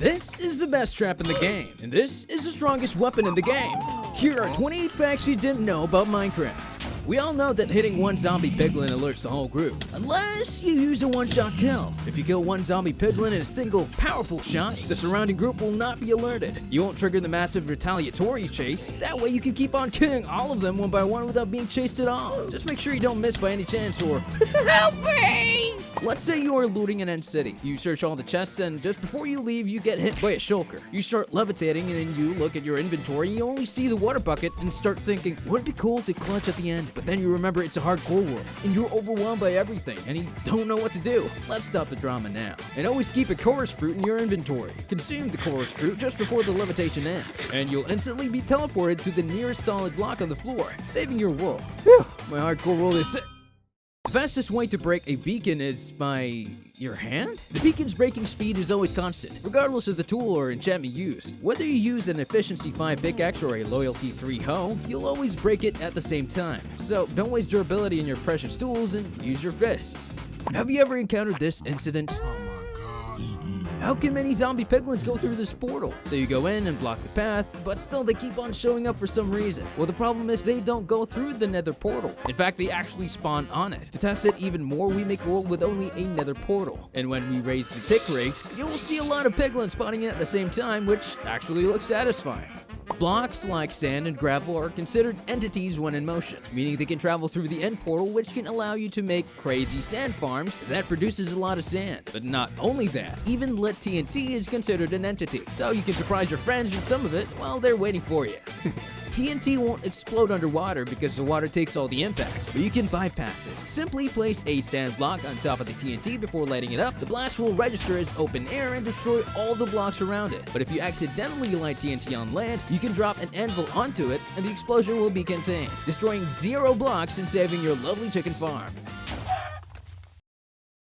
This is the best trap in the game, and this is the strongest weapon in the game. Here are 28 facts you didn't know about Minecraft. We all know that hitting one zombie piglin alerts the whole group, unless you use a one-shot kill. If you kill one zombie piglin in a single powerful shot, the surrounding group will not be alerted. You won't trigger the massive retaliatory chase. That way you can keep on killing all of them one by one without being chased at all. Just make sure you don't miss by any chance or help me! Let's say you are looting an end city. You search all the chests and just before you leave you get hit by a shulker. You start levitating and then you look at your inventory, you only see the water bucket and start thinking, wouldn't it be cool to clutch at the end? But then you remember it's a hardcore world and you're overwhelmed by everything and you don't know what to do. Let's stop the drama now. And always keep a chorus fruit in your inventory. Consume the chorus fruit just before the levitation ends and you'll instantly be teleported to the nearest solid block on the floor, saving your world. Whew, my hardcore world is sick. The fastest way to break a beacon is by your hand? The beacon's breaking speed is always constant, regardless of the tool or enchantment used. Whether you use an efficiency 5 pickaxe or a loyalty 3 hoe, you'll always break it at the same time. So don't waste durability in your precious tools and use your fists. Have you ever encountered this incident? How can many zombie piglins go through this portal? So you go in and block the path, but still they keep on showing up for some reason. Well, the problem is they don't go through the nether portal. In fact, they actually spawn on it. To test it even more, we make a world with only a nether portal. And when we raise the tick rate, you'll see a lot of piglins spawning in at the same time, which actually looks satisfying. Blocks like sand and gravel are considered entities when in motion, meaning they can travel through the end portal, which can allow you to make crazy sand farms that produces a lot of sand. But not only that, even lit TNT is considered an entity, so you can surprise your friends with some of it while they're waiting for you. TNT won't explode underwater because the water takes all the impact, but you can bypass it. Simply place a sand block on top of the TNT before lighting it up. The blast will register as open air and destroy all the blocks around it. But if you accidentally light TNT on land, you can drop an anvil onto it and the explosion will be contained, destroying 0 blocks and saving your lovely chicken farm.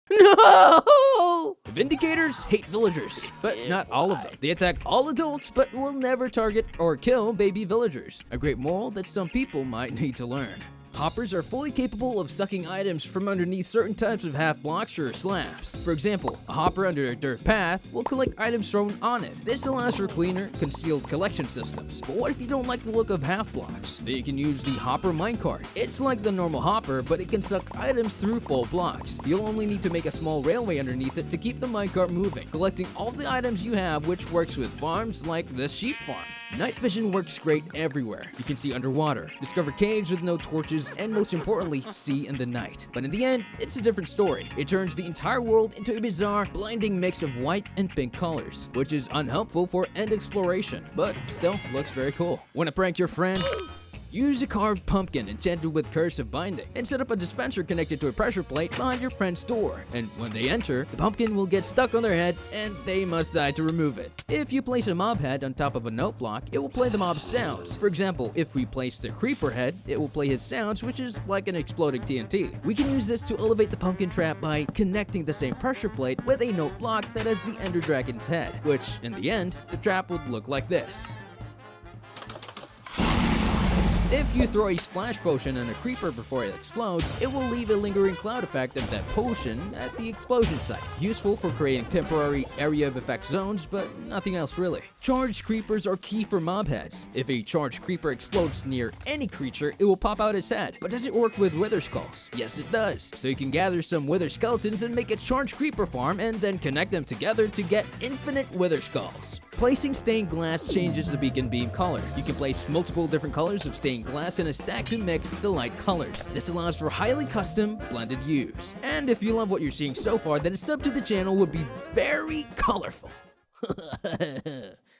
No! Vindicators hate villagers, but not all of them. They attack all adults, but will never target or kill baby villagers. A great moral that some people might need to learn. Hoppers are fully capable of sucking items from underneath certain types of half blocks or slabs. For example, a hopper under a dirt path will collect items thrown on it. This allows for cleaner, concealed collection systems. But what if you don't like the look of half blocks? Then you can use the hopper minecart. It's like the normal hopper, but it can suck items through full blocks. You'll only need to make a small railway underneath it to keep the minecart moving, collecting all the items you have, which works with farms like this sheep farm. Night vision works great everywhere. You can see underwater, discover caves with no torches, and most importantly, see in the night. But in the end, it's a different story. It turns the entire world into a bizarre, blinding mix of white and pink colors, which is unhelpful for end exploration, but still looks very cool. Wanna prank your friends? Use a carved pumpkin enchanted with Curse of Binding and set up a dispenser connected to a pressure plate behind your friend's door. And when they enter, the pumpkin will get stuck on their head and they must die to remove it. If you place a mob head on top of a note block, it will play the mob's sounds. For example, if we place the creeper head, it will play his sounds, which is like an exploding TNT. We can use this to elevate the pumpkin trap by connecting the same pressure plate with a note block that has the Ender Dragon's head, which in the end, the trap would look like this. If you throw a splash potion in a creeper before it explodes, it will leave a lingering cloud effect of that potion at the explosion site. Useful for creating temporary area of effect zones, but nothing else really. Charged creepers are key for mob heads. If a charged creeper explodes near any creature, it will pop out its head. But does it work with wither skulls? Yes, it does. So you can gather some wither skeletons and make a charged creeper farm and then connect them together to get infinite wither skulls. Placing stained glass changes the beacon beam color. You can place multiple different colors of stained glass in a stack to mix the light colors. This allows for highly custom blended use. And if you love what you're seeing so far, then a sub to the channel would be very colorful.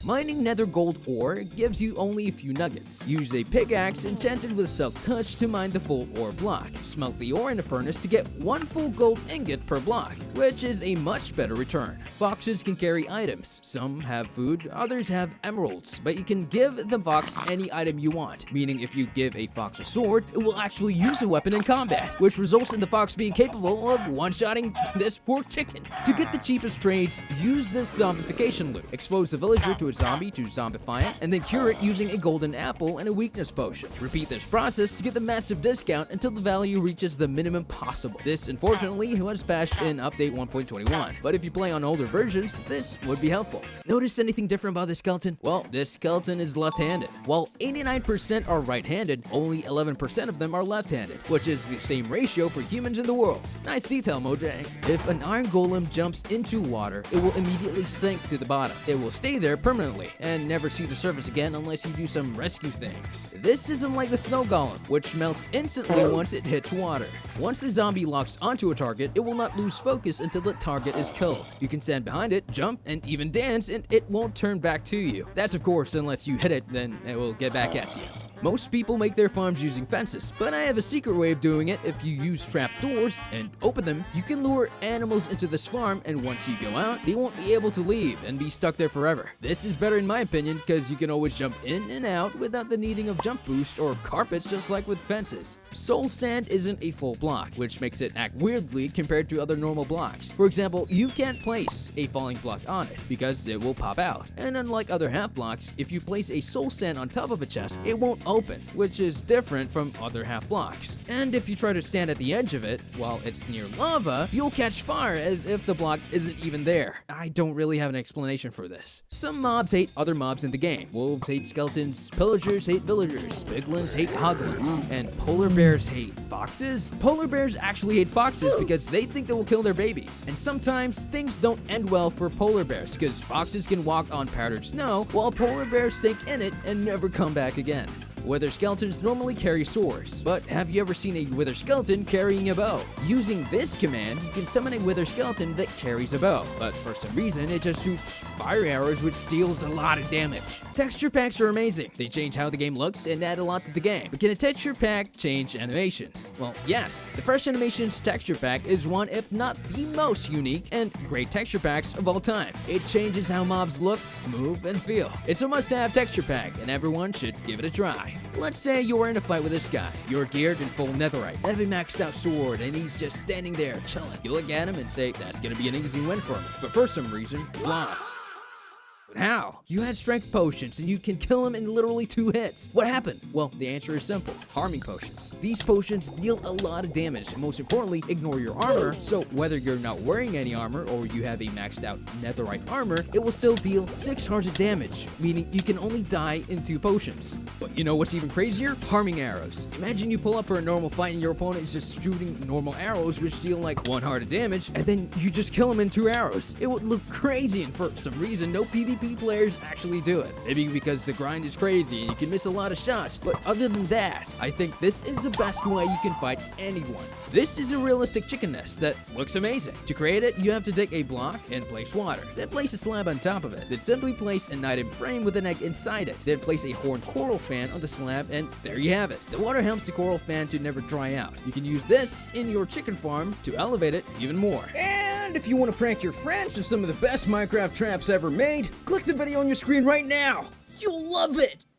Mining nether gold ore gives you only a few nuggets. Use a pickaxe enchanted with self-touch to mine the full ore block. Smelt the ore in a furnace to get 1 full gold ingot per block, which is a much better return. Foxes can carry items. Some have food, others have emeralds, but you can give the fox any item you want, meaning if you give a fox a sword, it will actually use the weapon in combat, which results in the fox being capable of one-shotting this poor chicken. To get the cheapest trades, use this zombification loot. Expose the villager to a a zombie to zombify it, and then cure it using a golden apple and a weakness potion. Repeat this process to get the massive discount until the value reaches the minimum possible. This, unfortunately, was patched in update 1.21, but if you play on older versions, this would be helpful. Notice anything different about this skeleton? Well, this skeleton is left-handed. While 89% are right-handed, only 11% of them are left-handed, which is the same ratio for humans in the world. Nice detail, Mojang. If an iron golem jumps into water, it will immediately sink to the bottom. It will stay there permanently and never see the surface again unless you do some rescue things. This isn't like the snow golem, which melts instantly once it hits water. Once the zombie locks onto a target, it will not lose focus until the target is killed. You can stand behind it, jump, and even dance, and it won't turn back to you. That's of course unless you hit it, then it will get back at you. Most people make their farms using fences, but I have a secret way of doing it. If you use trap doors and open them, you can lure animals into this farm, and once you go out, they won't be able to leave and be stuck there forever. This is better in my opinion because you can always jump in and out without the needing of jump boost or carpets, just like with fences. Soul sand isn't a full block, which makes it act weirdly compared to other normal blocks. For example, you can't place a falling block on it because it will pop out. And unlike other half blocks, if you place a soul sand on top of a chest, it won't open, which is different from other half blocks. And if you try to stand at the edge of it while it's near lava, you'll catch fire as if the block isn't even there. I don't really have an explanation for this. Some mobs hate other mobs in the game. Wolves hate skeletons, pillagers hate villagers, piglins hate hoglins, and polar bears hate foxes? Polar bears actually hate foxes because they think they will kill their babies. And sometimes things don't end well for polar bears because foxes can walk on powdered snow while polar bears sink in it and never come back again. Wither skeletons normally carry swords, but have you ever seen a wither skeleton carrying a bow? Using this command, you can summon a wither skeleton that carries a bow, but for some reason it just shoots fire arrows, which deals a lot of damage. Texture packs are amazing. They change how the game looks and add a lot to the game. But can a texture pack change animations? Well, yes. The Fresh Animations texture pack is one, if not the most unique and great texture packs of all time. It changes how mobs look, move, and feel. It's a must-have texture pack, and everyone should give it a try. Let's say you're in a fight with this guy. You're geared in full netherite, have a maxed out sword, and he's just standing there chilling. You look at him and say, that's gonna be an easy win for me. But for some reason, you lost. But how? You had strength potions and you can kill him in literally 2 hits. What happened? Well, the answer is simple. Harming potions. These potions deal a lot of damage and most importantly, ignore your armor, so whether you're not wearing any armor or you have a maxed out netherite armor, it will still deal 600 damage, meaning you can only die in 2 potions. But you know what's even crazier? Harming arrows. Imagine you pull up for a normal fight and your opponent is just shooting normal arrows which deal like 1 heart of damage, and then you just kill him in 2 arrows. It would look crazy, and for some reason, no PvP players actually do it. Maybe because the grind is crazy and you can miss a lot of shots, but other than that, I think this is the best way you can fight anyone. This is a realistic chicken nest that looks amazing. To create it, you have to dig a block and place water. Then place a slab on top of it. Then simply place an item frame with an egg inside it. Then place a horned coral fan on the slab, and there you have it. The water helps the coral fan to never dry out. You can use this in your chicken farm to elevate it even more. And if you want to prank your friends with some of the best Minecraft traps ever made, click the video on your screen right now. You'll love it!